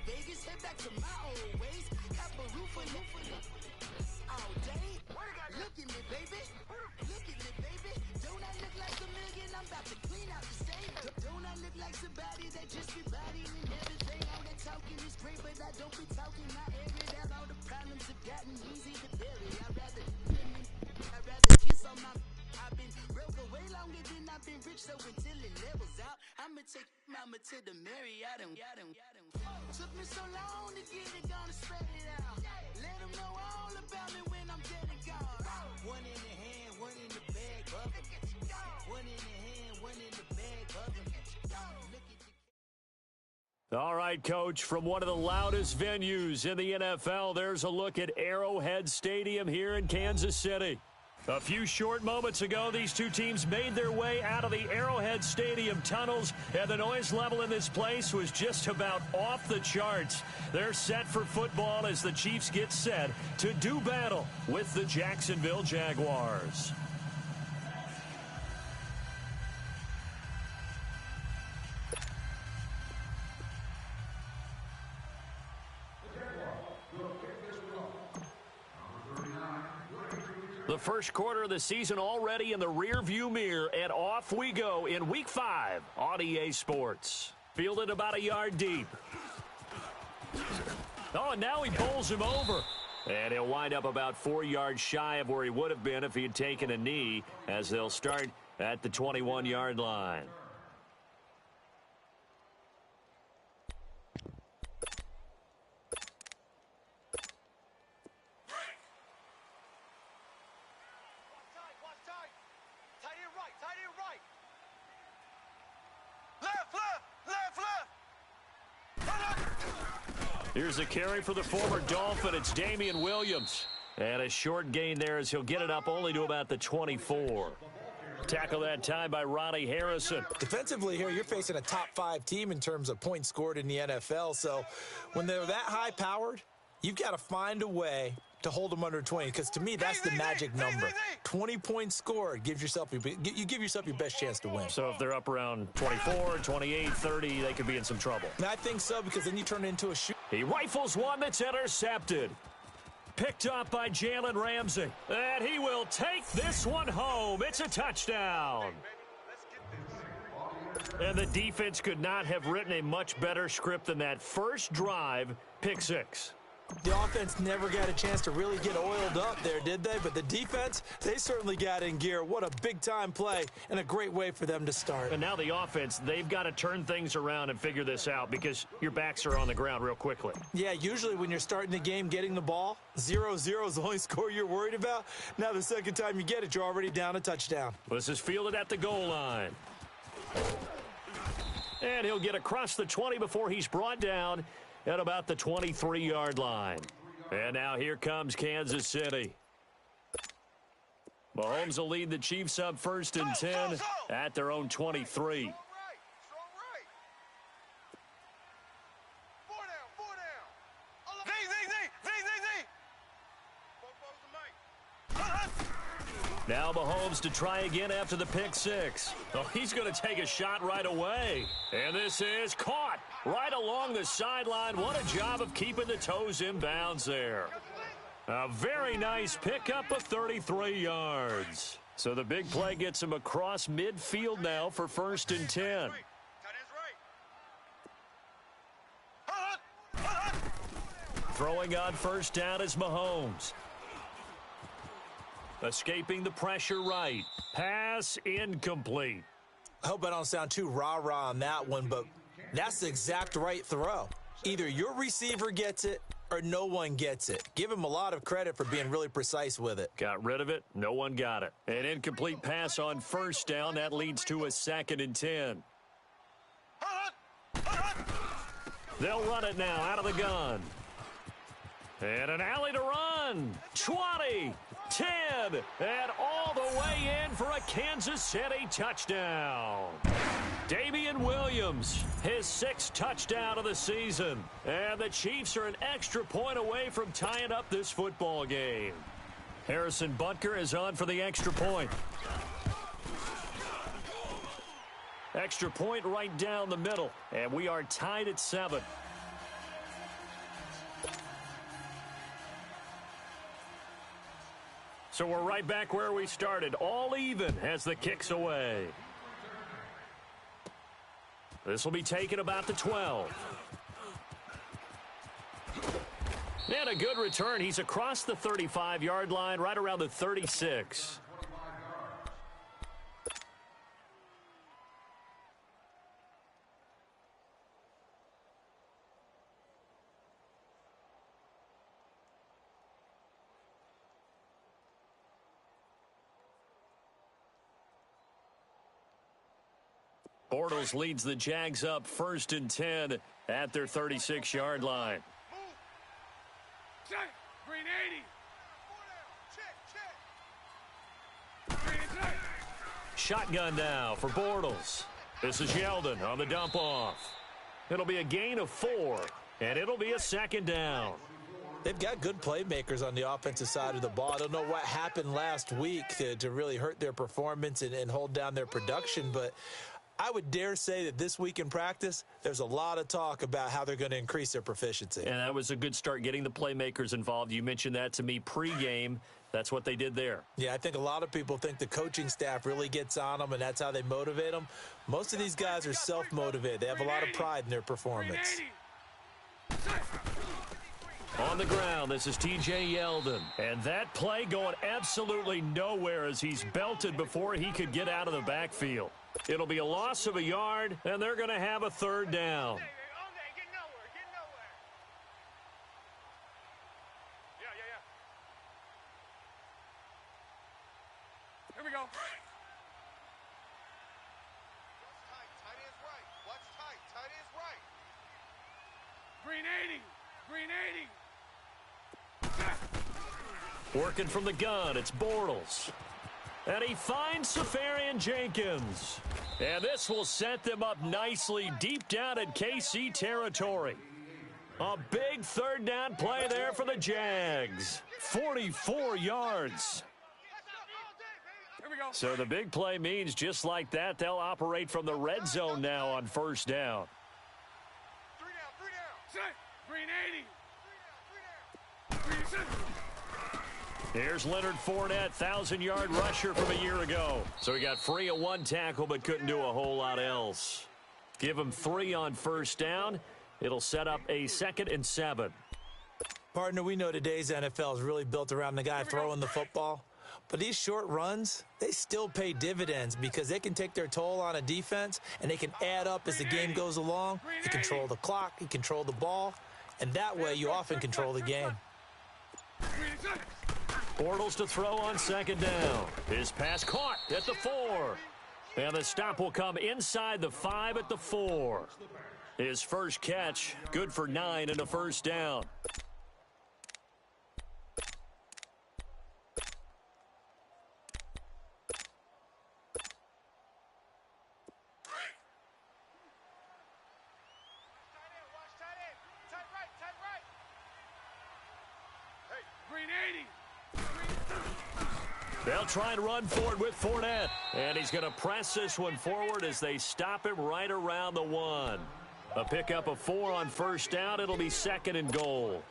Vegas, head back to my old ways. Have a roof all day. Look at me, baby. Look at me, baby. Don't I look like a million? I'm about to clean out the stage. Don't I look like somebody that just be bodying and everything? All that talking is great, but I don't be talking. I air it out. All the problems have gotten easy to bury. I'd rather kiss on my. I've been broke way longer than I've been rich, so until it levels out, I'ma take mama to the Marriott and took me so long to get it, gonna spread it out. Let them know all about me when I'm dead and gone. One in the hand, one in the bag, bugger. One in the hand, one in the bag, bugger. Look at you. All right, Coach, from one of the loudest venues in the NFL, there's a look at Arrowhead Stadium here in Kansas City. A few short moments ago, these two teams made their way out of the Arrowhead Stadium tunnels, and the noise level in this place was just about off the charts. They're set for football as the Chiefs get set to do battle with the Jacksonville Jaguars. The first quarter of the season already in the rearview mirror, and off we go in Week 5 on EA Sports. Fielded about a yard deep. Oh, and now he bowls him over. And he'll wind up about 4 yards shy of where he would have been if he had taken a knee, as they'll start at the 21-yard line. Here's a carry for the former Dolphin. It's Damian Williams. And a short gain there as he'll get it up only to about the 24. Tackle that time by Ronnie Harrison. Defensively here, you're facing a top 5 team in terms of points scored in the NFL. So when they're that high-powered, you've got to find a way to hold them under 20, because to me, that's the magic number. 20 points scored gives yourself you give yourself your best chance to win. So if they're up around 24, 28, 30, they could be in some trouble. And I think so, because then you turn it into a shoot. He rifles one that's intercepted. Picked up by Jalen Ramsey. And he will take this one home. It's a touchdown. And the defense could not have written a much better script than that first drive, pick 6. The offense never got a chance to really get oiled up there, did they? But the defense, they certainly got in gear. What a big-time play and a great way for them to start. And now the offense, they've got to turn things around and figure this out, because your backs are on the ground real quickly. Yeah, usually when you're starting the game getting the ball, 0-0 is the only score you're worried about. Now the second time you get it, you're already down a touchdown. This is fielded at the goal line. And he'll get across the 20 before he's brought down at about the 23-yard line. And now here comes Kansas City. Mahomes will lead the Chiefs up 1st and 10 at their own 23. Now Mahomes to try again after the pick 6. Oh, he's going to take a shot right away. And this is caught right along the sideline. What a job of keeping the toes in bounds there. A very nice pickup of 33 yards. So the big play gets him across midfield now for 1st and 10. Throwing on 1st down is Mahomes. Escaping the pressure right. Pass incomplete. I hope I don't sound too rah-rah on that one, but that's the exact right throw. Either your receiver gets it or no one gets it. Give him a lot of credit for being really precise with it. Got rid of it. No one got it. An incomplete pass on 1st down. That leads to a 2nd and 10. They'll run it now out of the gun. And an alley to run. 20, 10, and all the way in for a Kansas City touchdown. Damian Williams, his 6th touchdown of the season. And the Chiefs are an extra point away from tying up this football game. Harrison Butker is on for the extra point. Extra point right down the middle, and we are tied at 7. So we're right back where we started, all even as the kick's away. This will be taken about the 12. And a good return. He's across the 35-yard line, right around the 36. Bortles leads the Jags up 1st and 10 at their 36-yard line. Check. Green 80. Shotgun now for Bortles. This is Yeldon on the dump off. It'll be a gain of 4, and it'll be a 2nd down. They've got good playmakers on the offensive side of the ball. I don't know what happened last week to really hurt their performance and hold down their production, but I would dare say that this week in practice, there's a lot of talk about how they're going to increase their proficiency. And that was a good start, getting the playmakers involved. You mentioned that to me pregame. That's what they did there. Yeah, I think a lot of people think the coaching staff really gets on them, and that's how they motivate them. Most of these guys are self-motivated. They have a lot of pride in their performance. On the ground, this is T.J. Yeldon. And that play going absolutely nowhere as he's belted before he could get out of the backfield. It'll be a loss of a yard, and they're going to have a 3rd down. Here we go. Green 80. Green 80. Working from the gun, it's Bortles. And he finds Safarian Jenkins. And this will set them up nicely deep down in KC territory. A big 3rd down play there for the Jags. 44 yards. Here we go. So the big play means just like that, they'll operate from the red zone now on 1st down. 3 down. Set. Green 80. Green 7. Here's Leonard Fournette, 1,000-yard rusher from a year ago. So he got free of 1 tackle but couldn't do a whole lot else. Give him 3 on 1st down. It'll set up a 2nd and 7. Partner, we know today's NFL is really built around the guy throwing the football. But these short runs, they still pay dividends because they can take their toll on a defense and they can add up as the game goes along. You control the clock, you control the ball, and that way you often control the game. Bortles to throw on 2nd down. His pass caught at the 4. And the stop will come inside the 5 at the 4. His first catch, good for 9 and a 1st down. Green 80. They'll try and run forward with Fournette. And he's going to press this one forward as they stop him right around the 1. A pickup of 4 on 1st down. It'll be 2nd and goal.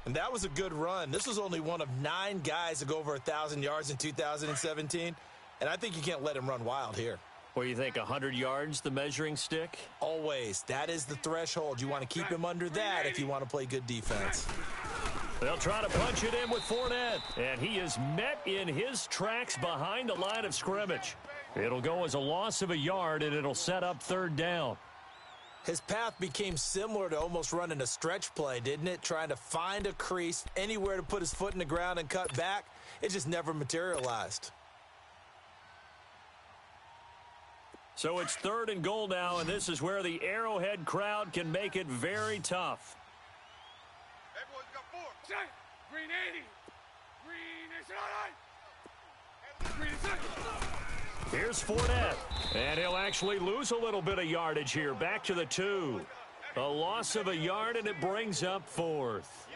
And that was a good run. This was only one of 9 guys to go over 1,000 yards in 2017. And I think you can't let him run wild here. What do you think, 100 yards, the measuring stick? Always. That is the threshold. You want to keep him under that if you want to play good defense. They'll try to punch it in with Fournette. And he is met in his tracks behind the line of scrimmage. It'll go as a loss of a yard, and it'll set up 3rd down. His path became similar to almost running a stretch play, didn't it? Trying to find a crease, anywhere to put his foot in the ground and cut back. It just never materialized. So it's 3rd and goal now, and this is where the Arrowhead crowd can make it very tough. Everyone's got 4. Set. Green 80. Green is Green is Here's Fournette, and he'll actually lose a little bit of yardage here. Back to the 2. A loss of a yard, and it brings up 4th.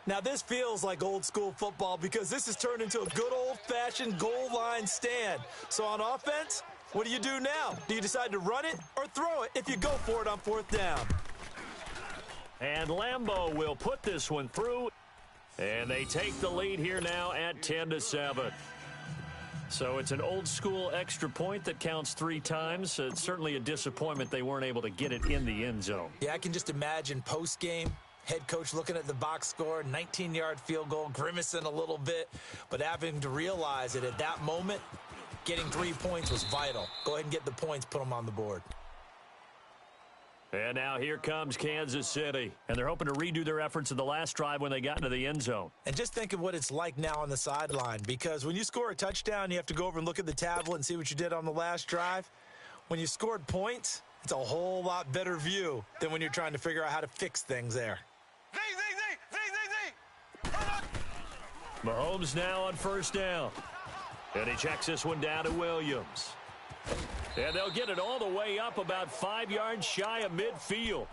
Now, this feels like old school football because this has turned into a good old-fashioned goal line stand. So on offense, what do you do now? Do you decide to run it or throw it if you go for it on 4th down? And Lambeau will put this one through. And they take the lead here now at 10-7. So it's an old-school extra point that counts 3 times. It's certainly a disappointment they weren't able to get it in the end zone. Yeah, I can just imagine post-game, head coach looking at the box score, 19-yard field goal, grimacing a little bit, but having to realize that at that moment, getting 3 points was vital. Go ahead and get the points, put them on the board. And now here comes Kansas City. And they're hoping to redo their efforts in the last drive when they got into the end zone. And just think of what it's like now on the sideline, because when you score a touchdown, you have to go over and look at the tablet and see what you did on the last drive. When you scored points, it's a whole lot better view than when you're trying to figure out how to fix things there. Mahomes now on first down. And he checks this one down to Williams. And they'll get it all the way up about 5 yards shy of midfield.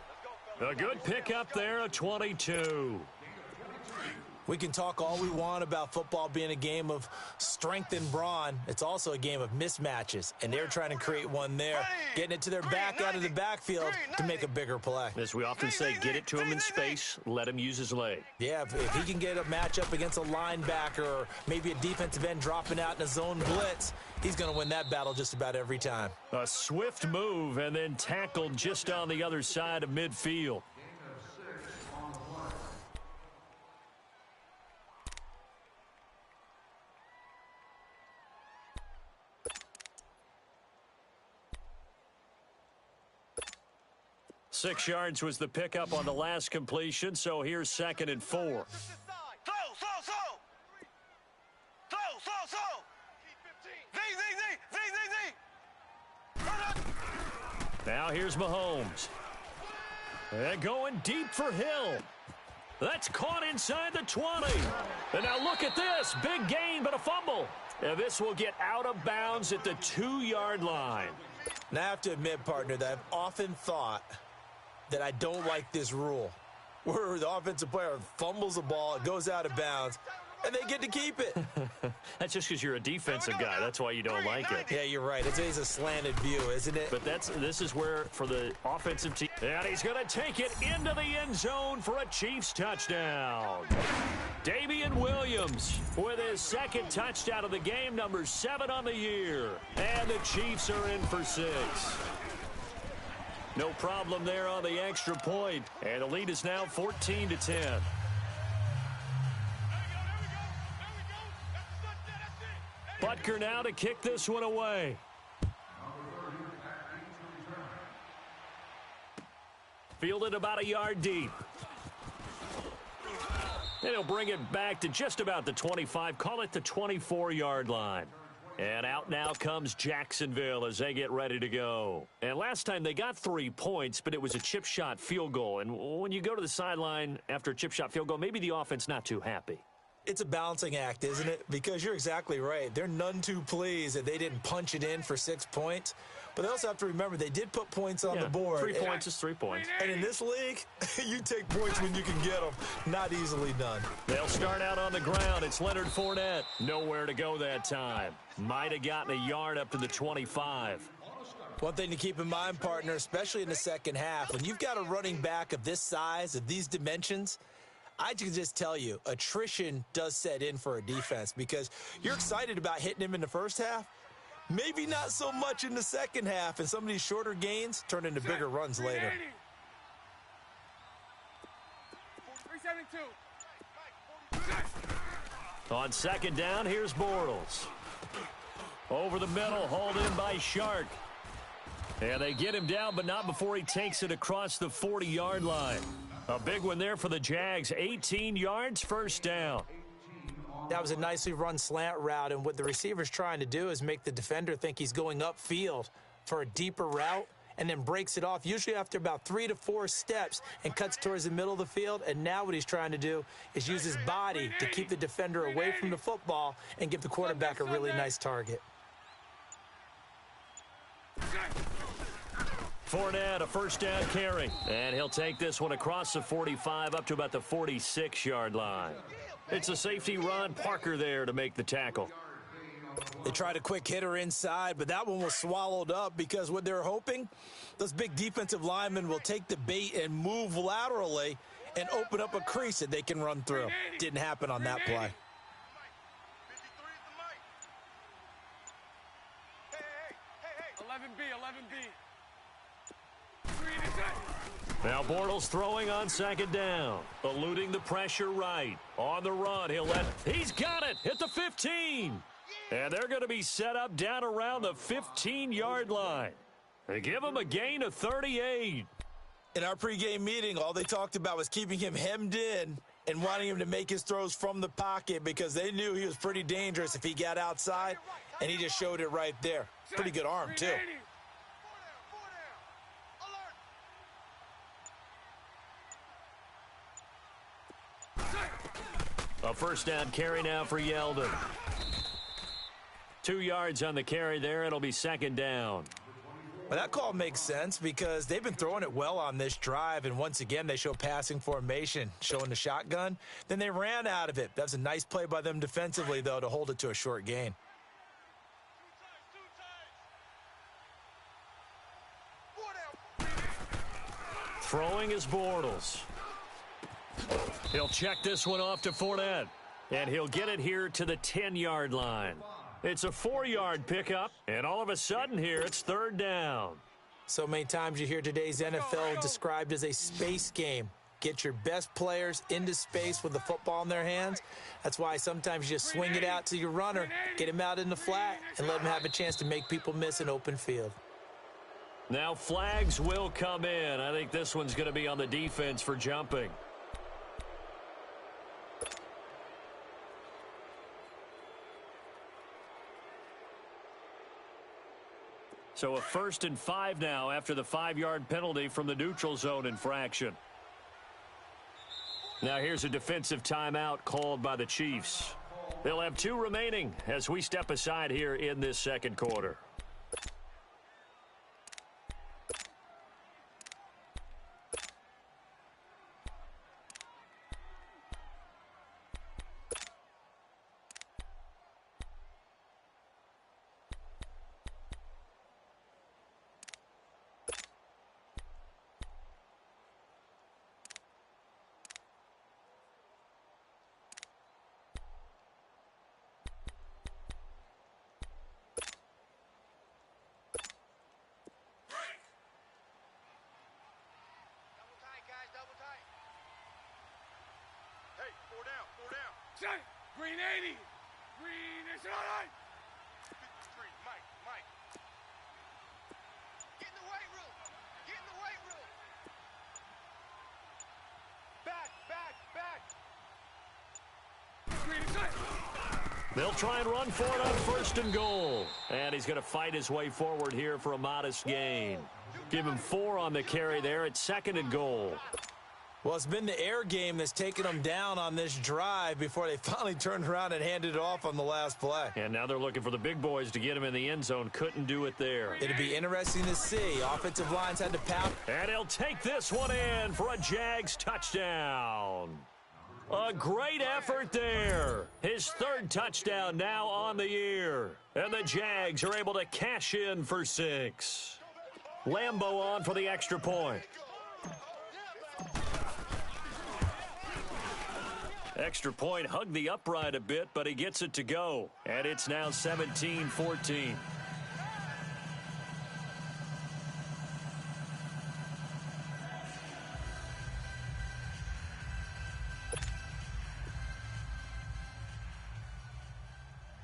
A good pickup there, a 22. We can talk all we want about football being a game of strength and brawn. It's also a game of mismatches, and they're trying to create one there, getting it to their back out of the backfield to make a bigger play. As we often say, get it to him in space, let him use his leg. Yeah, if he can get a matchup against a linebacker or maybe a defensive end dropping out in a zone blitz, he's going to win that battle just about every time. A swift move and then tackled just on the other side of midfield. Six yards was the pickup on the last completion, so here's 2nd and 4. Now here's Mahomes. And going deep for Hill. That's caught inside the 20. And now look at this. Big gain, but a fumble. And this will get out of bounds at the 2-yard line. Now I have to admit, partner, that I've often thought that I don't like this rule, where the offensive player fumbles the ball, it goes out of bounds, and they get to keep it. That's just because you're a defensive guy. That's why you don't like it. Yeah, you're right. It's a slanted view, isn't it? But this is where, for the offensive team, and he's going to take it into the end zone for a Chiefs touchdown. Damian Williams with his 2nd touchdown of the game, number 7 on the year. And the Chiefs are in for 6. No problem there on the extra point. And the lead is now 14-10. Butker now to kick this one away. Fielded about a yard deep. And he'll bring it back to just about the 25. Call it the 24-yard line. And out now comes Jacksonville as they get ready to go. And last time they got 3 points, but it was a chip shot field goal. And when you go to the sideline after a chip shot field goal, maybe the offense not too happy. It's a balancing act, isn't it? Because you're exactly right. They're none too pleased that they didn't punch it in for 6 points. But they also have to remember they did put points on the board. 3 points is 3 points. And in this league, you take points when you can get them. Not easily done. They'll start out on the ground. It's Leonard Fournette. Nowhere to go that time. Might have gotten a yard up to the 25. One thing to keep in mind, partner, especially in the second half, when you've got a running back of this size, of these dimensions, I can just tell you, attrition does set in for a defense because you're excited about hitting him in the first half. Maybe not so much in the second half, and some of these shorter gains turn into bigger runs later. On 2nd down, here's Bortles. Over the middle, hauled in by Shark. And they get him down, but not before he takes it across the 40-yard line. A big one there for the Jags. 18 yards, first down. That was a nicely run slant route, and what the receiver's trying to do is make the defender think he's going upfield for a deeper route and then breaks it off, usually after about 3 to 4 steps, and cuts towards the middle of the field. And now what he's trying to do is use his body to keep the defender away from the football and give the quarterback a really nice target. Fournette, a first down carry. And he'll take this one across the 45 up to about the 46-yard line. It's a safety, Ron Parker, there to make the tackle. They tried a quick hitter inside, but that one was swallowed up because what they're hoping, those big defensive linemen will take the bait and move laterally and open up a crease that they can run through. Didn't happen on that play. 11B, 11B. Now Bortles throwing on second down, eluding the pressure right. On the run, he's got it at the 15. And they're going to be set up down around the 15-yard line. They give him a gain of 38. In our pregame meeting, all they talked about was keeping him hemmed in and wanting him to make his throws from the pocket because they knew he was pretty dangerous if he got outside, and he just showed it right there. Pretty good arm, too. A first down carry now for Yeldon. 2 yards on the carry there. It'll be second down. Well, that call makes sense because they've been throwing it well on this drive, and once again, they show passing formation, showing the shotgun. Then they ran out of it. That was a nice play by them defensively, though, to hold it to a short gain. Throwing is Bortles. He'll check this one off to Fournette, and he'll get it here to the 10-yard line. It's a 4-yard pickup, and all of a sudden here, it's third down. So many times you hear today's NFL described as a space game. Get your best players into space with the football in their hands. That's why sometimes you just swing it out to your runner, get him out in the flat, and let him have a chance to make people miss an open field. Now flags will come in. I think this one's going to be on the defense for jumping. So a 1st and 5 now after the 5-yard penalty from the neutral zone infraction. Now here's a defensive timeout called by the Chiefs. They'll have 2 remaining as we step aside here in this second quarter. Green 80. Green is all right. 53, Mike. Get in the weight room. Get in the weight room. Back. Green is right. They'll try and run for it on 1st and goal. And he's going to fight his way forward here for a modest gain. Give him 4 on the carry there at 2nd and goal. Well, it's been the air game that's taken them down on this drive before they finally turned around and handed it off on the last play. And now they're looking for the big boys to get him in the end zone. Couldn't do it there. It'd be interesting to see. Offensive lines had to pound. And he'll take this one in for a Jags touchdown. A great effort there. His 3rd touchdown now on the year. And the Jags are able to cash in for 6. Lambo on for the extra point. Extra point hugged the upright a bit, but he gets it to go. And it's now 17-14.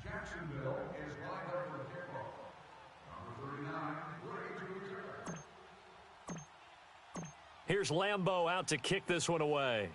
Jacksonville is lined up for kickoff. Number 39, Ray. Here's Lambo out to kick this one away.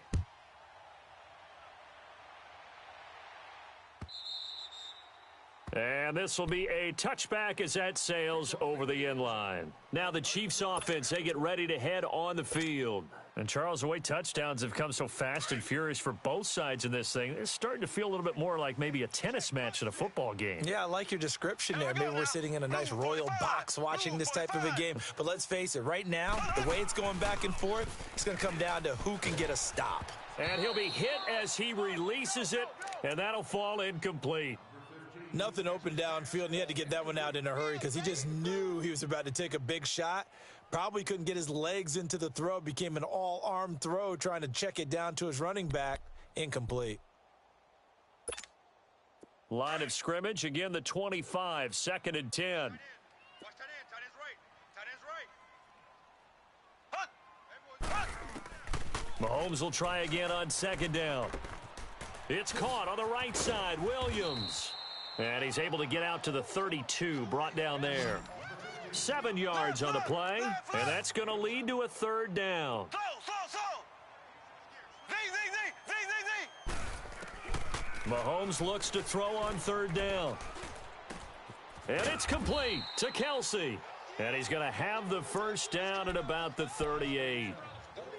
And this will be a touchback as that sails over the end line. Now the Chiefs offense, they get ready to head on the field. And Charles, the way touchdowns have come so fast and furious for both sides in this thing, it's starting to feel a little bit more like maybe a tennis match than a football game. Yeah, I like your description there. Maybe we're sitting in a nice royal box watching this type of a game. But let's face it, right now, the way it's going back and forth, it's going to come down to who can get a stop. And he'll be hit as he releases it, and that'll fall incomplete. Nothing open downfield, and he had to get that one out in a hurry because he just knew he was about to take a big shot. Probably couldn't get his legs into the throw. Became an all-arm throw trying to check it down to his running back. Incomplete. Line of scrimmage, again the 25, 2nd and 10. Watch tight end. Tight end's right. Tight end's right. Hunt. Hey, boys, hunt. Mahomes will try again on 2nd down. It's caught on the right side. Williams. And he's able to get out to the 32, brought down there. 7 yards on the play, and that's going to lead to a 3rd down. Mahomes looks to throw on 3rd down. And it's complete to Kelce. And he's going to have the 1st down at about the 38.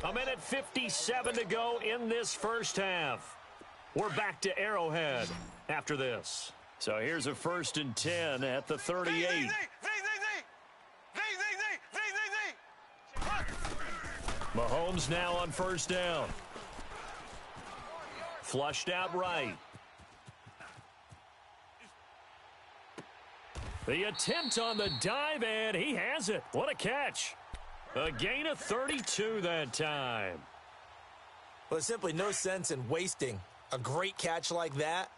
A minute 57 to go in this 1st half. We're back to Arrowhead after this. So here's a 1st and 10 at the 38. Mahomes now on 1st down. Flushed out right. The attempt on the dive, and he has it. What a catch. A gain of 32 that time. Well, there's simply no sense in wasting a great catch like that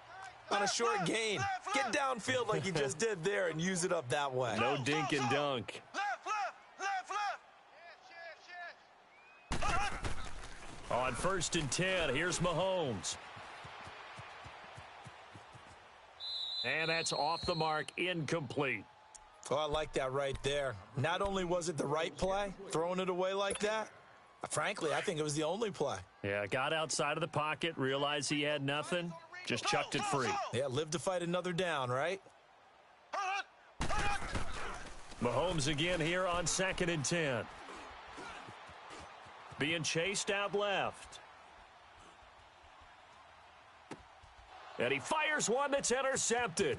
on a short gain. Get downfield like you just did there and use it up that way. No dink and dunk. On 1st and 10, here's Mahomes. And that's off the mark, incomplete. Oh, I like that right there. Not only was it the right play, throwing it away like that, frankly, I think it was the only play. Yeah, got outside of the pocket, realized he had nothing, just chucked it free. Yeah, live to fight another down, right? Mahomes again here on 2nd and 10. Being chased out left. And he fires one that's intercepted.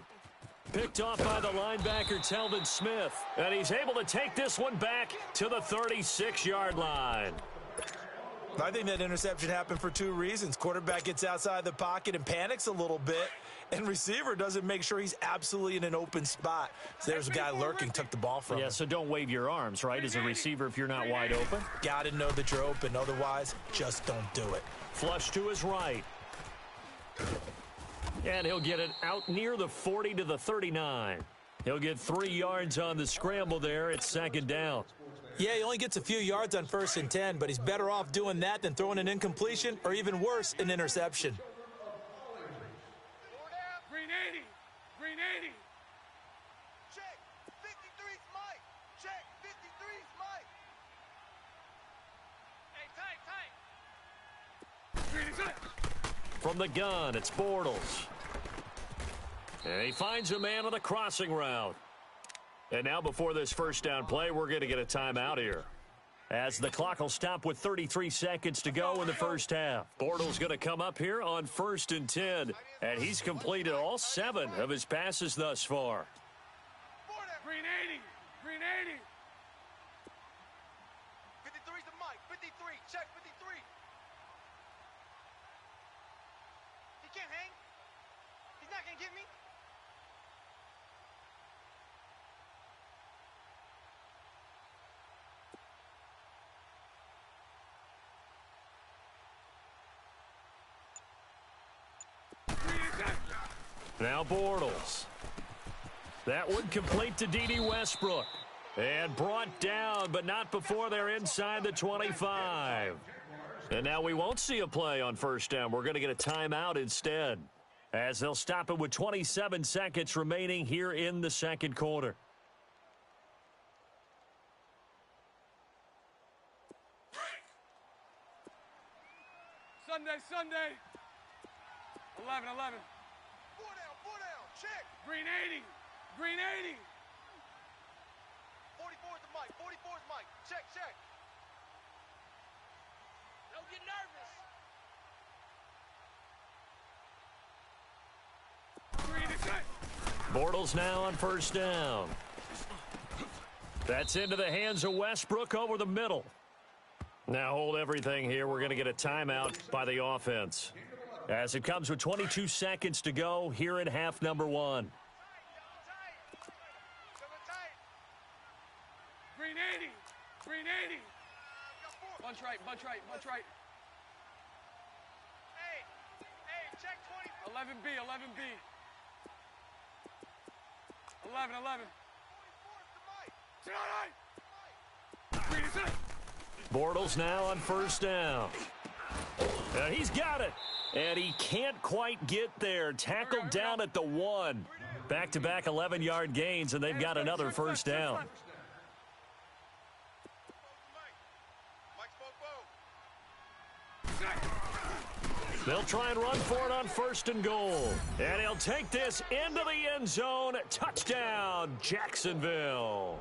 Picked off by the linebacker, Telvin Smith. And he's able to take this one back to the 36-yard line. I think that interception happened for 2 reasons. Quarterback gets outside the pocket and panics a little bit, and receiver doesn't make sure he's absolutely in an open spot. So there's a guy lurking, took the ball from him. Yeah, so don't wave your arms, right, as a receiver if you're not wide open. Got to know that you're open. Otherwise, just don't do it. Flush to his right. And he'll get it out near the 40 to the 39. He'll get 3 yards on the scramble there. It's 2nd down. Yeah, he only gets a few yards on 1st and 10, but he's better off doing that than throwing an incompletion or even worse, an interception. Green 80. Green 80. Check. 53's Mike. Check. 53's Mike. Hey, tight. Green is it. From the gun, it's Bortles. And he finds a man on the crossing route. And now before this 1st down play, we're going to get a timeout here, as the clock will stop with 33 seconds to go in the 1st half. Bortles going to come up here on 1st and 10, and he's completed all 7 of his passes thus far. Green 80. Green 80. 53's the Mike. 53. Check 53. He can't hang. He's not going to get me. Now Bortles. That would complete to D.D. Westbrook. And brought down, but not before they're inside the 25. And now we won't see a play on 1st down. We're going to get a timeout instead, as they'll stop it with 27 seconds remaining here in the 2nd quarter. Sunday. 11. 4 down. Check. Green 80. Green 80. 44's the Mike. 44's Mike. Check. Don't get nervous. Green is it. Bortles now on 1st down. That's into the hands of Westbrook over the middle. Now hold everything here. We're going to get a timeout by the offense, as it comes with 22 seconds to go here in half number 1. Green 80. Green 80. Bunch right, bunch right, bunch right. Hey, check 20. 11B, 11B. 11. Green is it. Bortles now on first down. And he's got it. And he can't quite get there. Tackled down at the 1. Back-to-back 11-yard gains, and they've got another first down. They'll try and run for it on first and goal. And he'll take this into the end zone. Touchdown, Jacksonville.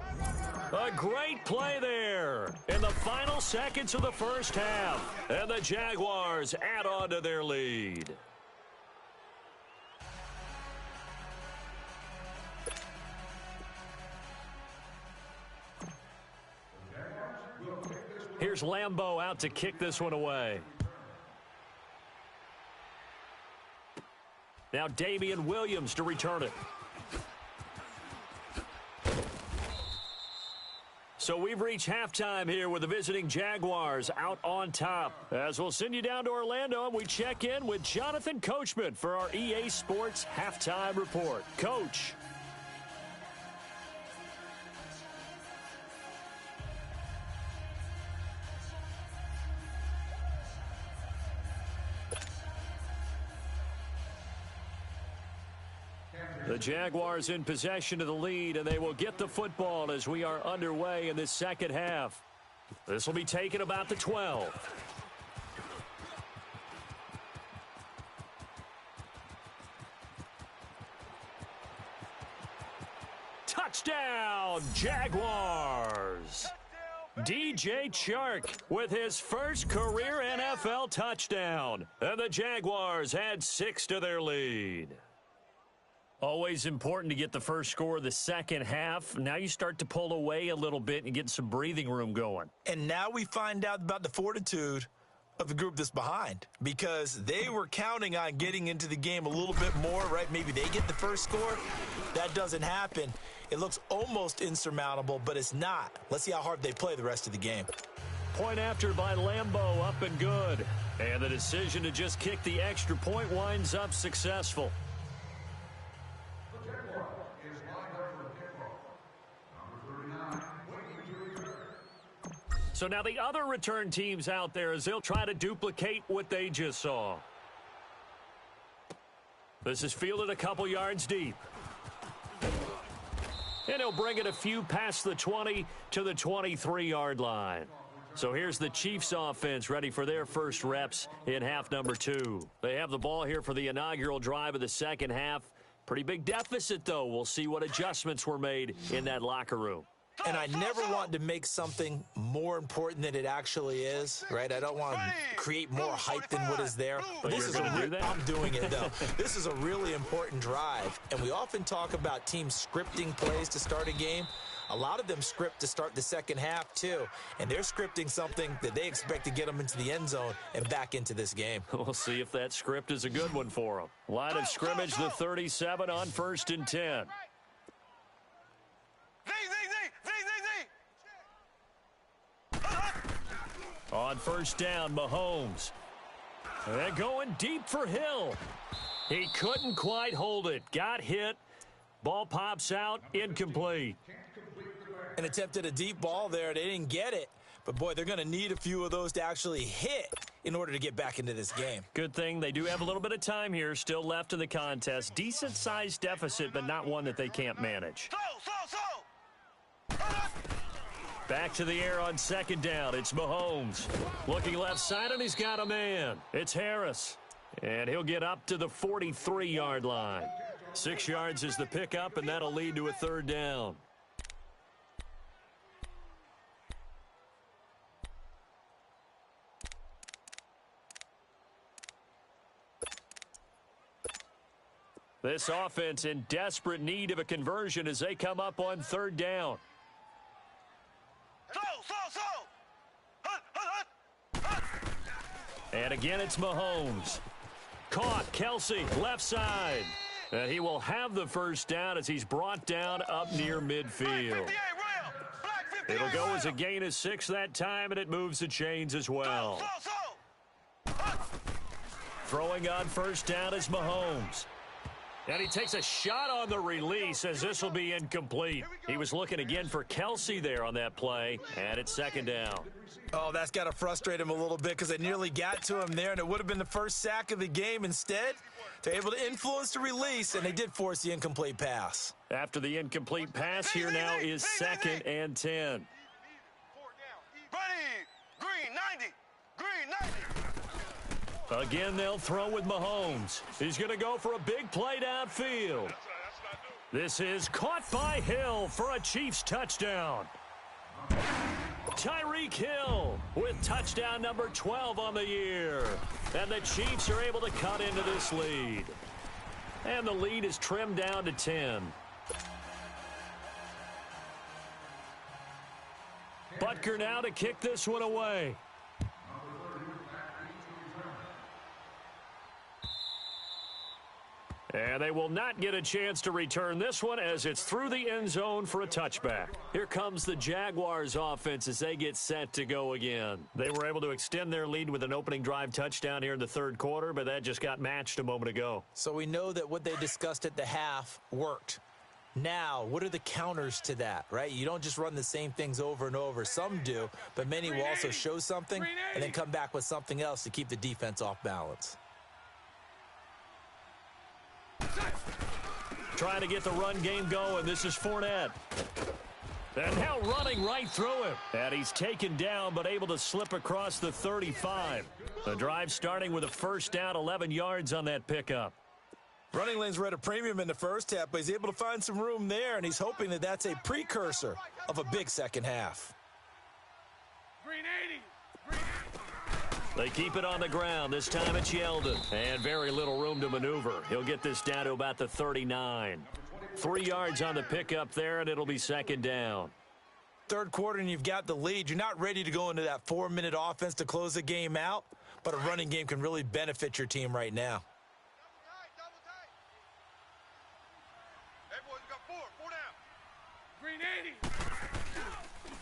A great play there in the final seconds of the first half. And the Jaguars add on to their lead. Here's Lambeau out to kick this one away. Now Damian Williams to return it. So we've reached halftime here with the visiting Jaguars out on top. As we'll send you down to Orlando, and we check in with Jonathan Coachman for our EA Sports Halftime Report. Coach. The Jaguars in possession of the lead, and they will get the football as we are underway in this second half. This will be taken about the 12. Touchdown, Jaguars! DJ Chark with his first career NFL touchdown, and the Jaguars add 6 to their lead. Always important to get the first score of the second half. Now you start to pull away a little bit and get some breathing room going. And now we find out about the fortitude of the group that's behind, because they were counting on getting into the game a little bit more, right? Maybe they get the first score. That doesn't happen. It looks almost insurmountable, but it's not. Let's see how hard they play the rest of the game. Point after by Lambeau, up and good. And the decision to just kick the extra point winds up successful. So now the other return teams out there as they'll try to duplicate what they just saw. This is fielded a couple yards deep. And he'll bring it a few past the 20 to the 23-yard line. So here's the Chiefs offense ready for their first reps in half number 2. They have the ball here for the inaugural drive of the second half. Pretty big deficit, though. We'll see what adjustments were made in that locker room. And I never want to make something more important than it actually is, right? I don't want to create more hype than what is there. But this is I'm doing it, though. This is a really important drive. And we often talk about teams scripting plays to start a game. A lot of them script to start the second half, too. And they're scripting something that they expect to get them into the end zone and back into this game. We'll see if that script is a good one for them. Line of scrimmage, the 37 on 1st and 10. On first down, Mahomes. They're going deep for Hill. He couldn't quite hold it. Got hit. Ball pops out, incomplete. And attempted a deep ball there. They didn't get it. But, boy, they're going to need a few of those to actually hit in order to get back into this game. Good thing they do have a little bit of time here still left in the contest. Decent-sized deficit, but not one that they can't manage. Back to the air on second down. It's Mahomes. Looking left side, and he's got a man. It's Harris. And he'll get up to the 43-yard line. 6 yards is the pickup, and that'll lead to a third down. This offense in desperate need of a conversion as they come up on third down. And again, it's Mahomes. Caught, Kelsey, left side. And he will have the first down as he's brought down up near midfield. It'll go as a gain of 6 that time, and it moves the chains as well. Throwing on first down is Mahomes. And he takes a shot on the release as this will be incomplete. He was looking again for Kelsey there on that play, and it's second down. Oh, that's got to frustrate him a little bit because they nearly got to him there, and it would have been the first sack of the game. Instead, they're able to influence the release, and they did force the incomplete pass. After the incomplete pass, here now is second and 10. Green 90. Green 90. Again, they'll throw with Mahomes. He's going to go for a big play downfield. This is caught by Hill for a Chiefs touchdown. Tyreek Hill with touchdown number 12 on the year. And the Chiefs are able to cut into this lead. And the lead is trimmed down to 10. Butker now to kick this one away. And they will not get a chance to return this one as it's through the end zone for a touchback. Here comes the Jaguars offense as they get set to go again. They were able to extend their lead with an opening drive touchdown here in the third quarter, but that just got matched a moment ago. So we know that what they discussed at the half worked. Now, what are the counters to that, right? You don't just run the same things over and over. Some do, but many will also show something and then come back with something else to keep the defense off balance. Trying to get the run game going. This is Fournette. And now running right through him. And he's taken down but able to slip across the 35. The drive starting with a first down, 11 yards on that pickup. Running lanes were at a premium in the first half, but he's able to find some room there, and he's hoping that that's a precursor of a big second half. Green 80. Green 80. They keep it on the ground. This time it's Yeldon. And very little room to maneuver. He'll get this down to about the 39. 3 yards on the pickup there, and it'll be second down. Third quarter, and you've got the lead. You're not ready to go into that 4-minute offense to close the game out, but a running game can really benefit your team right now. Everyone's got four down. Green 80.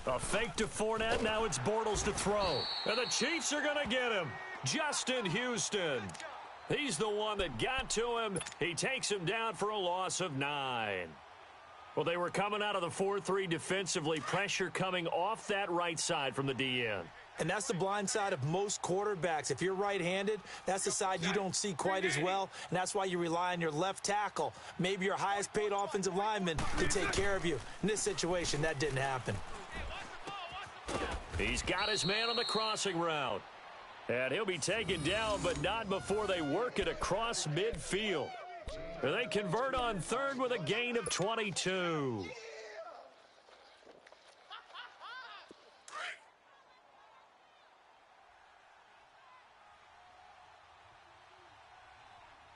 A fake to Fournette. Now it's Bortles to throw. And the Chiefs are going to get him. Justin Houston. He's the one that got to him. He takes him down for a loss of 9. Well, they were coming out of the 4-3 defensively. Pressure coming off that right side from the DN. And that's the blind side of most quarterbacks. If you're right-handed, that's the side you don't see quite as well, and that's why you rely on your left tackle, maybe your highest-paid offensive lineman, to take care of you. In this situation, that didn't happen. He's got his man on the crossing route. And he'll be taken down, but not before they work it across midfield. And they convert on third with a gain of 22.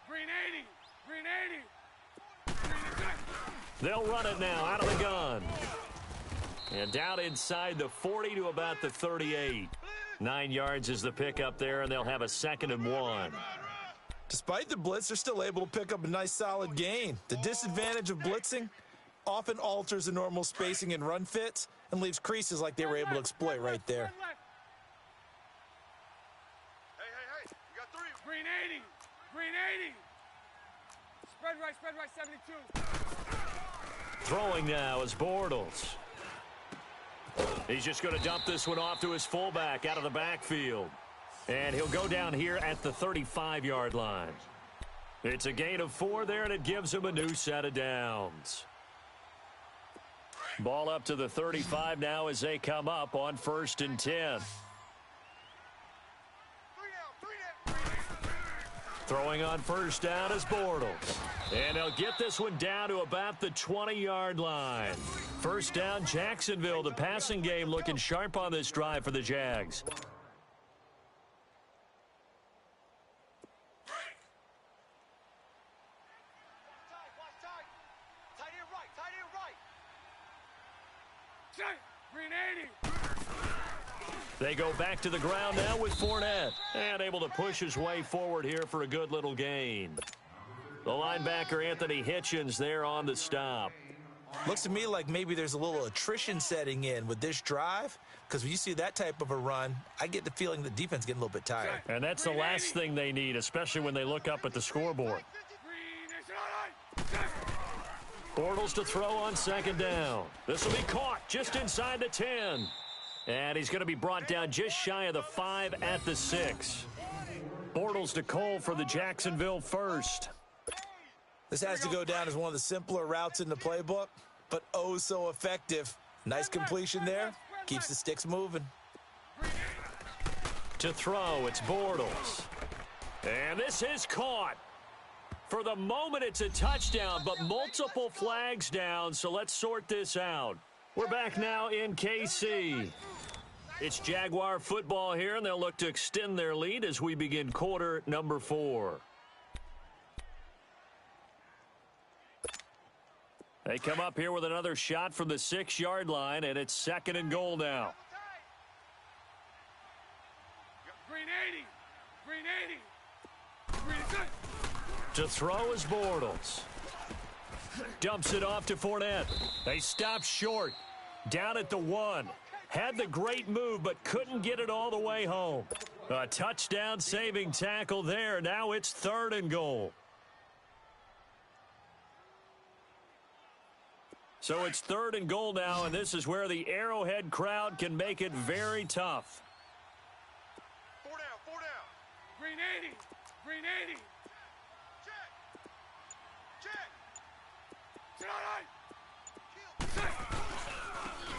Green 80. Green 80. They'll run it now out of the gun. And down inside the 40 to about the 38. 9 yards is the pickup there, and they'll have a 2nd and 1. Despite the blitz, they're still able to pick up a nice solid gain. The disadvantage of blitzing often alters the normal spacing and run fits and leaves creases like they were able to exploit right there. Hey. You got 3. Green 80. Green 80. Spread right, 72. Throwing now is Bortles. He's just going to dump this one off to his fullback out of the backfield. And he'll go down here at the 35-yard line. It's a gain of 4 there, and it gives him a new set of downs. Ball up to the 35 now as they come up on 1st and 10. Throwing on first down is Bortles. And they'll get this one down to about the 20-yard line. First down, Jacksonville. The passing game looking sharp on this drive for the Jags. Green 80. They go back to the ground now with Fournette. And able to push his way forward here for a good little gain. The linebacker, Anthony Hitchens, there on the stop. Looks to me like maybe there's a little attrition setting in with this drive, because when you see that type of a run, I get the feeling the defense getting a little bit tired. And that's the last thing they need, especially when they look up at the scoreboard. Bortles to throw on second down. This will be caught just inside the 10. And he's going to be brought down just shy of the 5 at the 6. Bortles to Cole for the Jacksonville first. This has to go down as one of the simpler routes in the playbook, but oh so effective. Nice completion there. Keeps the sticks moving. To throw, it's Bortles. And this is caught. For the moment, it's a touchdown, but multiple flags down, so let's sort this out. We're back now in KC. It's Jaguar football here, and they'll look to extend their lead as we begin quarter number 4. They come up here with another shot from the 6-yard line, and it's 2nd and goal now. Green 80. Green 80. Green is good. To throw is Bortles. Dumps it off to Fournette. They stop short. Down at the 1. Had the great move, but couldn't get it all the way home. A touchdown saving tackle there. Now it's 3rd and goal. So it's 3rd and goal now, and this is where the Arrowhead crowd can make it very tough. 4 down, 4 down. Green 80. Green 80.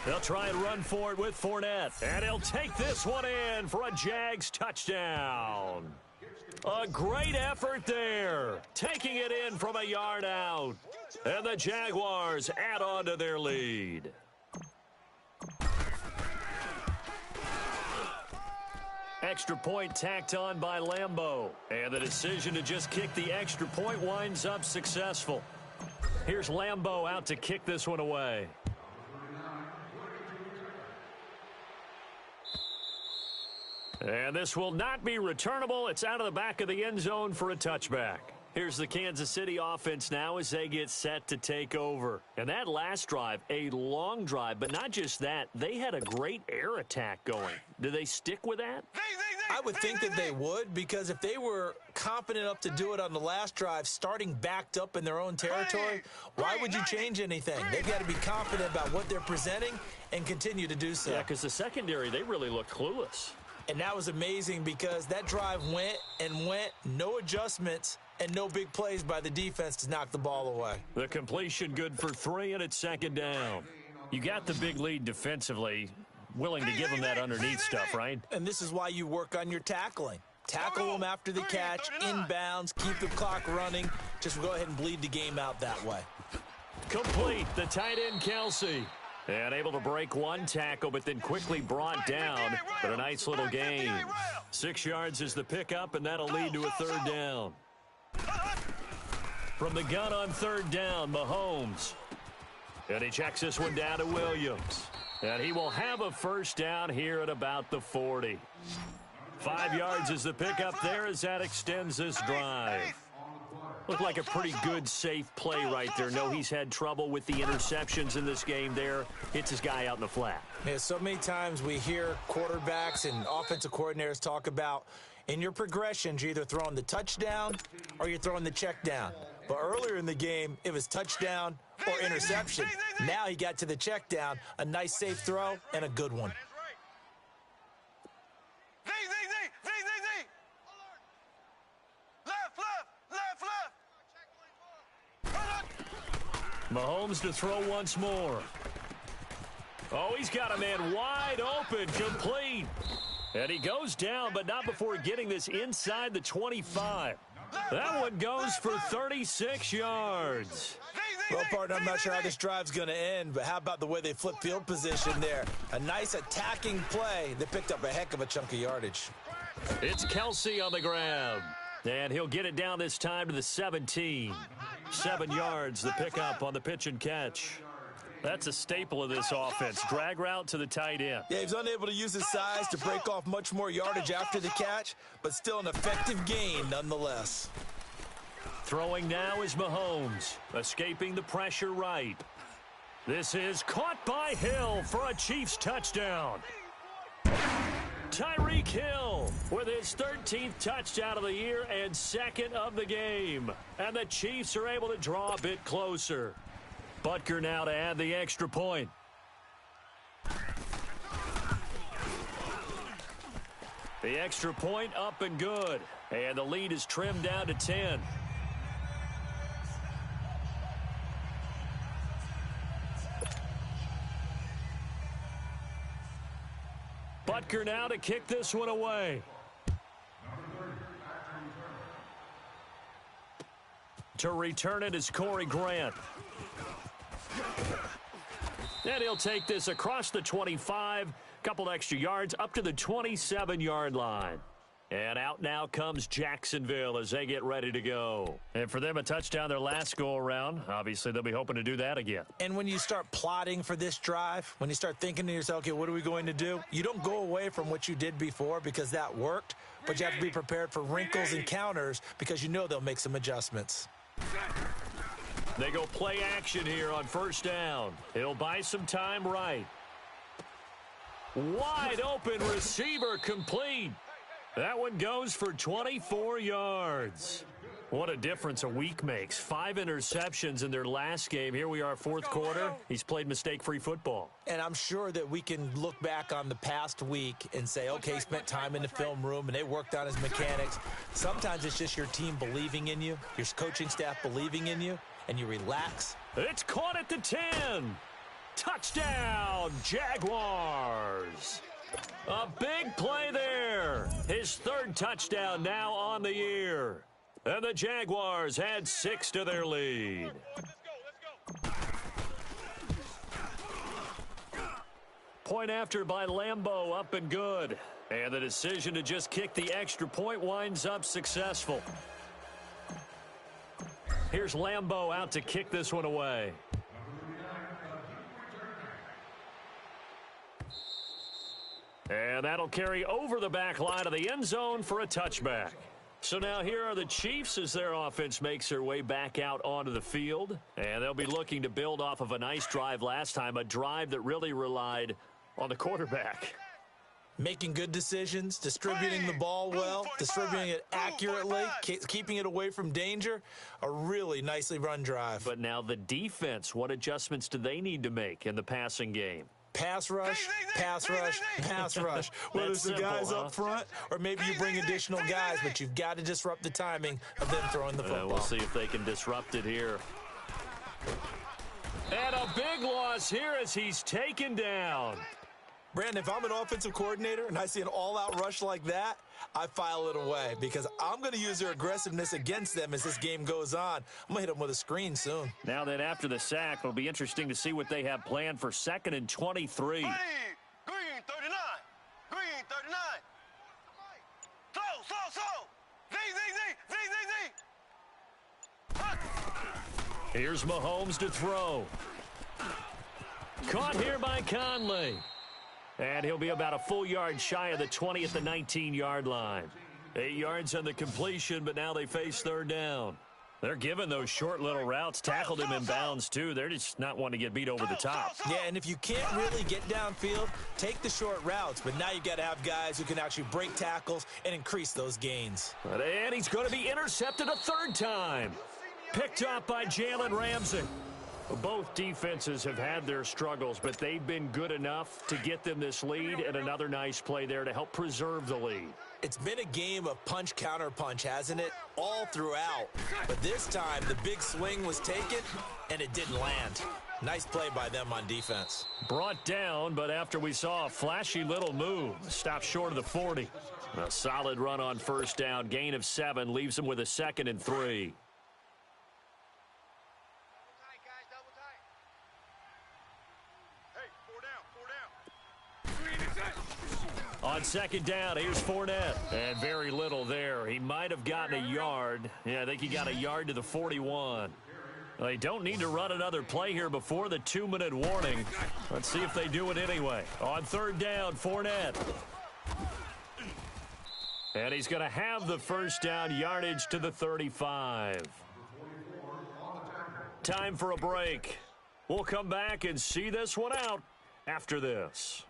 They'll try and run for it with Fournette. And he'll take this one in for a Jags touchdown. A great effort there. Taking it in from a yard out. And the Jaguars add on to their lead. Extra point tacked on by Lambeau. And the decision to just kick the extra point winds up successful. Here's Lambeau out to kick this one away. And this will not be returnable. It's out of the back of the end zone for a touchback. Here's the Kansas City offense now as they get set to take over. And that last drive, a long drive, but not just that. They had a great air attack going. Do they stick with that? I would think that they would, because if they were confident enough to do it on the last drive, starting backed up in their own territory, why would you change anything? They've got to be confident about what they're presenting and continue to do so. Yeah, because the secondary, they really looked clueless. And that was amazing because that drive went and went, no adjustments, and no big plays by the defense to knock the ball away. The completion good for 3, and it's 2nd down. You got the big lead defensively, willing to give them that underneath stuff, right? And this is why you work on your tackling. Tackle them after the catch, inbounds, keep the clock running. Just go ahead and bleed the game out that way. Complete, the tight end Kelsey. And able to break one tackle, but then quickly brought down. But a nice little gain. 6 yards is the pickup, and that'll lead to a 3rd down. From the gun on 3rd down, Mahomes. And he checks this one down to Williams. And he will have a 1st down here at about the 40. 5 yards is the pickup there as that extends this drive. Looked like a pretty good, safe play right there. No, he's had trouble with the interceptions in this game there. Hits his guy out in the flat. Yeah, so many times we hear quarterbacks and offensive coordinators talk about in your progressions, you're either throwing the touchdown or you're throwing the check down. But earlier in the game, it was touchdown or interception. Now he got to the check down, a nice safe throw, and a good one. Mahomes to throw once more. Oh, he's got a man wide open, complete. And he goes down, but not before getting this inside the 25. That one goes for 36 yards. Well, partner, I'm not sure how this drive's going to end, but how about the way they flip field position there? A nice attacking play that picked up a heck of a chunk of yardage. It's Kelsey on the grab. And he'll get it down this time to the 17. 7 yards, the pickup on the pitch and catch. That's a staple of this offense. Drag route to the tight end. Yeah, he's unable to use his size to break off much more yardage after the catch, but still an effective gain nonetheless. Throwing now is Mahomes, escaping the pressure right. This is caught by Hill for a Chiefs touchdown. Tyreek Hill with his 13th touchdown of the year and second of the game. And the Chiefs are able to draw a bit closer. Butker now to add the extra point. The extra point up and good. And the lead is trimmed down to 10. Butker now to kick this one away. To return it is Corey Grant. And he'll take this across the 25, couple extra yards up to the 27-yard line. And out now comes Jacksonville as they get ready to go. And for them, a touchdown their last go-around. Obviously, they'll be hoping to do that again. And when you start plotting for this drive, when you start thinking to yourself, okay, what are we going to do? You don't go away from what you did before because that worked, but you have to be prepared for wrinkles and counters because you know they'll make some adjustments. They go play action here on first down. He'll buy some time right. Wide open receiver complete. That one goes for 24 yards. What a difference a week makes. 5 interceptions in their last game. Here we are, fourth quarter. He's played mistake-free football. And I'm sure that we can look back on the past week and say, okay, he spent time in the film room and they worked on his mechanics. Sometimes it's just your team believing in you, your coaching staff believing in you, and you relax. It's caught at the 10. Touchdown, Jaguars. A big play there. His third touchdown now on the year. And the Jaguars add 6 to their lead. Point after by Lambeau, up and good. And the decision to just kick the extra point winds up successful. Here's Lambeau out to kick this one away. And that'll carry over the back line of the end zone for a touchback. So now here are the Chiefs as their offense makes their way back out onto the field. And they'll be looking to build off of a nice drive last time, a drive that really relied on the quarterback. Making good decisions, distributing the ball well, distributing it accurately, keeping it away from danger. A really nicely run drive. But now the defense, what adjustments do they need to make in the passing game? Pass rush, pass rush, pass rush. Whether it's the guys up front or maybe you bring additional guys, but you've got to disrupt the timing of them throwing the football. We'll see if they can disrupt it here. And a big loss here as he's taken down. Brandon, if I'm an offensive coordinator and I see an all-out rush like that, I file it away because I'm going to use their aggressiveness against them as this game goes on. I'm going to hit them with a screen soon. Now then, after the sack, it'll be interesting to see what they have planned for 2nd and 23. Green 39. Green 39. Slow. Z. Here's Mahomes to throw. Caught here by Conley. And he'll be about a full yard shy of the 20 at the 19-yard line. 8 yards on the completion, but now they face third down. They're giving those short little routes. Tackled him in bounds, too. They're just not wanting to get beat over the top. Yeah, and if you can't really get downfield, take the short routes. But now you got to have guys who can actually break tackles and increase those gains. And he's going to be intercepted a third time. Picked up by Jalen Ramsey. Both defenses have had their struggles, but they've been good enough to get them this lead, and another nice play there to help preserve the lead. It's been a game of punch-counter-punch, hasn't it? All throughout. But this time, the big swing was taken, and it didn't land. Nice play by them on defense. Brought down, but after we saw a flashy little move, stopped short of the 40. A solid run on first down, gain of 7, leaves them with a 2nd and 3. On second down, here's Fournette. And very little there. He might have gotten a yard. Yeah, I think he got a yard to the 41. They don't need to run another play here before the 2-minute warning. Let's see if they do it anyway. On third down, Fournette. And he's going to have the first down, yardage to the 35. Time for a break. We'll come back and see this one out after this.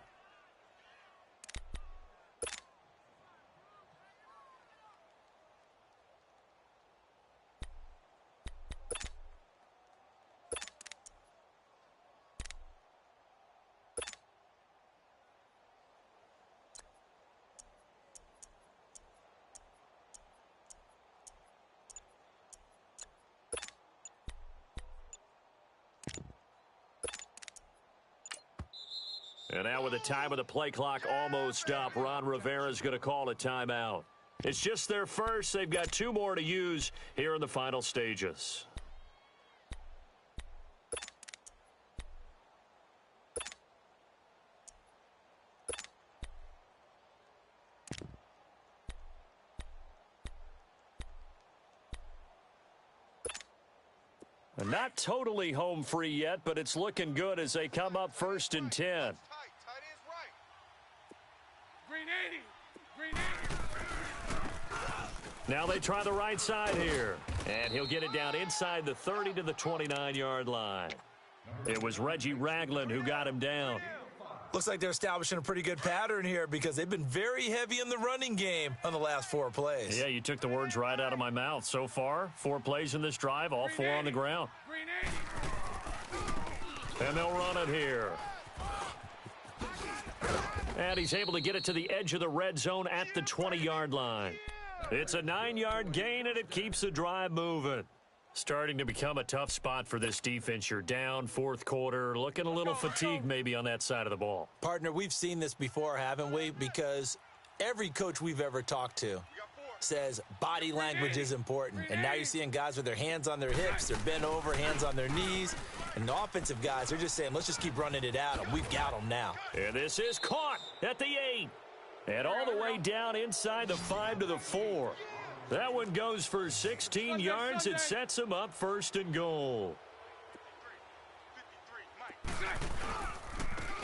And now with the time of the play clock almost up, Ron Rivera is going to call a timeout. It's just their first. They've got 2 more to use here in the final stages. Not totally home free yet, but it's looking good as they come up 1st and 10. Tight ends right. Green 80. Green 80. Now they try the right side here. And he'll get it down inside the 30 to the 29-yard line. It was Reggie Ragland who got him down. Looks like they're establishing a pretty good pattern here because they've been very heavy in the running game on the last 4 plays. Yeah, you took the words right out of my mouth. So far, 4 plays in this drive, all 4 on the ground. And they'll run it here. And he's able to get it to the edge of the red zone at the 20-yard line. It's a 9-yard gain, and it keeps the drive moving. Starting to become a tough spot for this defense. You're down 4th quarter, looking a little fatigued maybe on that side of the ball. Partner, we've seen this before, haven't we? Because every coach we've ever talked to says body language is important. And now you're seeing guys with their hands on their hips, they're bent over, hands on their knees. And the offensive guys, they're just saying, let's just keep running it at them. We've got them now. And this is caught at the 8. And all the way down inside the 5 to the 4. That one goes for 16 yards. It sets him up 1st and goal.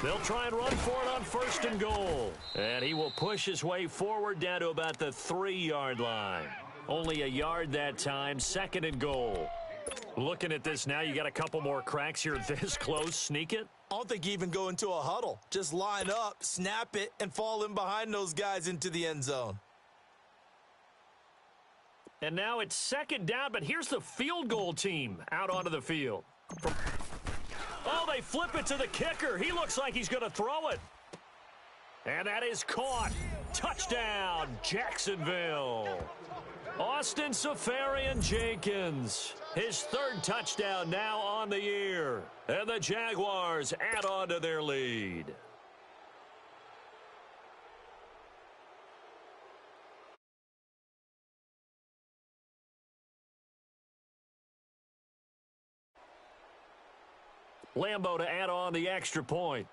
They'll try and run for it on 1st and goal. And he will push his way forward down to about the 3-yard line. Only a yard that time, 2nd and goal. Looking at this now, you got a couple more cracks here this close. Sneak it? I don't think you even go into a huddle. Just line up, snap it, and fall in behind those guys into the end zone. And now it's 2nd down, but here's the field goal team out onto the field. Oh, they flip it to the kicker. He looks like he's going to throw it. And that is caught. Touchdown, Jacksonville. Austin Seferian-Jenkins, his 3rd touchdown now on the year. And the Jaguars add on to their lead. Lambo to add on the extra point.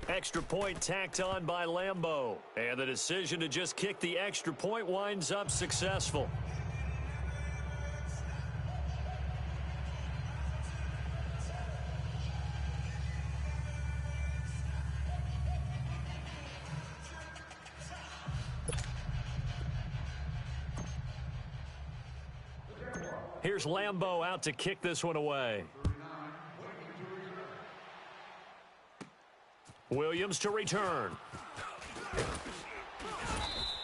Extra point tacked on by Lambo. And the decision to just kick the extra point winds up successful. Here's Lambo out to kick this one away. Williams to return.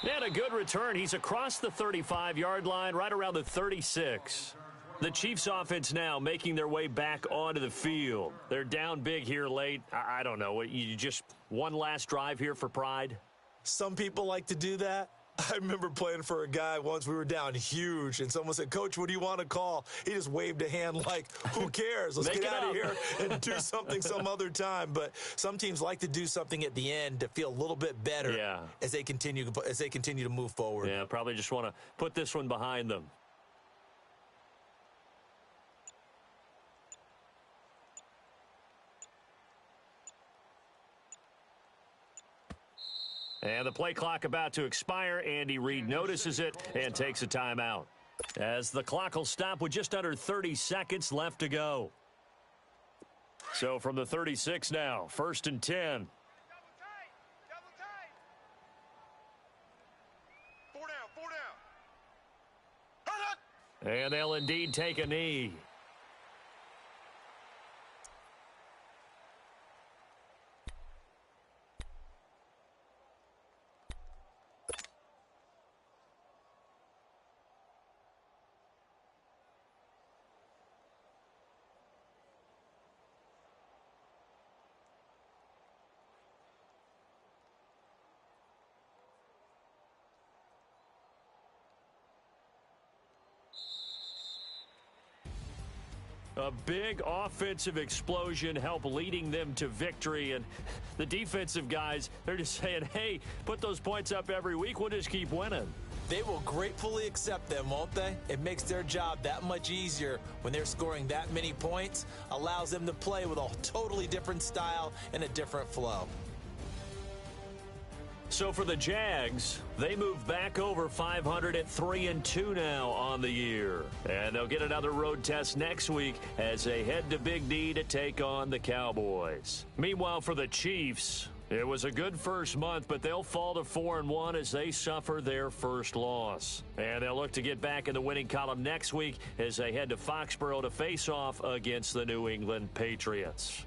And a good return. He's across the 35-yard line, right around the 36. The Chiefs offense now making their way back onto the field. They're down big here late. I don't know. You just one last drive here for pride? Some people like to do that. I remember playing for a guy once. We were down huge, and someone said, Coach, what do you want to call? He just waved a hand like, who cares? Let's get out of here and do something some other time. But some teams like to do something at the end to feel a little bit better as they continue to move forward. Yeah, probably just want to put this one behind them. And the play clock about to expire. Andy Reid notices it and takes a timeout. As the clock will stop with just under 30 seconds left to go. So from the 36 now, 1st and 10. Double tight. 4 down. And they'll indeed take a knee. A big offensive explosion helped leading them to victory. And the defensive guys, they're just saying, hey, put those points up every week. We'll just keep winning. They will gratefully accept them, won't they? It makes their job that much easier when they're scoring that many points. Allows them to play with a totally different style and a different flow. So for the Jags, they move back over 500 at 3-2 now on the year. And they'll get another road test next week as they head to Big D to take on the Cowboys. Meanwhile, for the Chiefs, it was a good first month, but they'll fall to 4-1 as they suffer their first loss. And they'll look to get back in the winning column next week as they head to Foxborough to face off against the New England Patriots.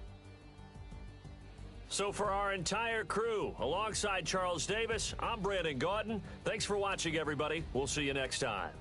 So for our entire crew, alongside Charles Davis, I'm Brandon Gaudin. Thanks for watching, everybody. We'll see you next time.